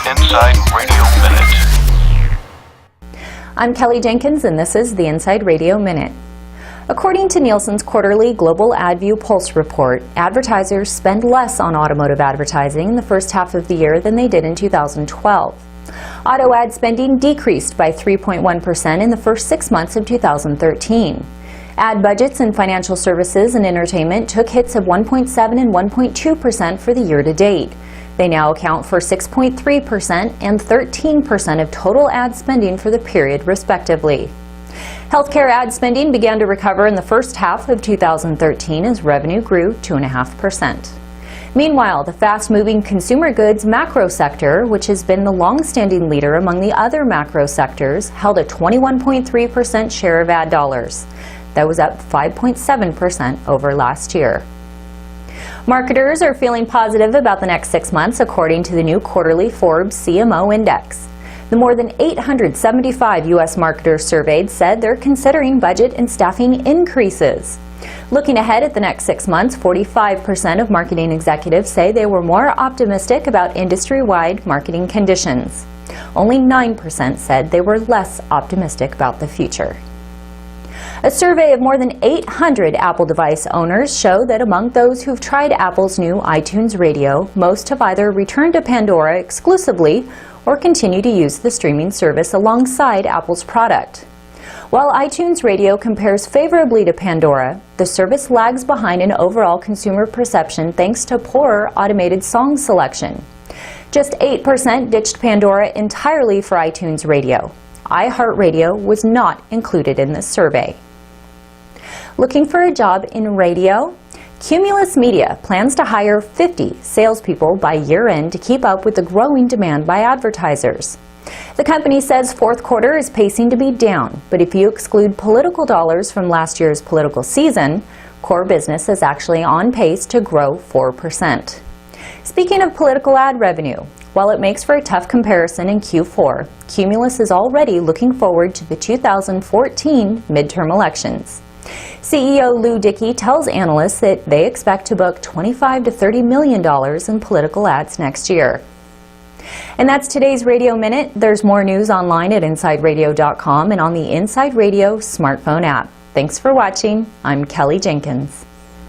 Inside Radio Minute. I'm Kelly Jenkins, and this is the Inside Radio Minute. According to Nielsen's quarterly Global AdView Pulse report, advertisers spend less on automotive advertising in the first half of the year than they did in 2012. Auto ad spending decreased by 3.1% in the first 6 months of 2013. Ad budgets in financial services and entertainment took hits of 1.7% and 1.2% for the year to date. They now account for 6.3% and 13% of total ad spending for the period, respectively. Healthcare ad spending began to recover in the first half of 2013 as revenue grew 2.5%. Meanwhile, the fast-moving consumer goods macro sector, which has been the long-standing leader among the other macro sectors, held a 21.3% share of ad dollars. That was up 5.7% over last year. Marketers are feeling positive about the next 6 months, according to the new quarterly Forbes CMO Index. The more than 875 U.S. marketers surveyed said they're considering budget and staffing increases. Looking ahead at the next 6 months, 45% of marketing executives say they were more optimistic about industry-wide marketing conditions. Only 9% said they were less optimistic about the future. A survey of more than 800 Apple device owners show that among those who've tried Apple's new iTunes Radio, most have either returned to Pandora exclusively or continue to use the streaming service alongside Apple's product. While iTunes Radio compares favorably to Pandora, the service lags behind in overall consumer perception thanks to poorer automated song selection. Just 8% ditched Pandora entirely for iTunes Radio. iHeartRadio was not included in this survey. Looking for a job in radio? Cumulus Media plans to hire 50 salespeople by year-end to keep up with the growing demand by advertisers. The company says fourth quarter is pacing to be down, but if you exclude political dollars from last year's political season, core business is actually on pace to grow 4%. Speaking of political ad revenue, while it makes for a tough comparison in Q4, Cumulus is already looking forward to the 2014 midterm elections. CEO Lou Dickey tells analysts that they expect to book $25 to $30 million in political ads next year. And that's today's Radio Minute. There's more news online at InsideRadio.com and on the Inside Radio smartphone app. Thanks for watching. I'm Kelly Jenkins.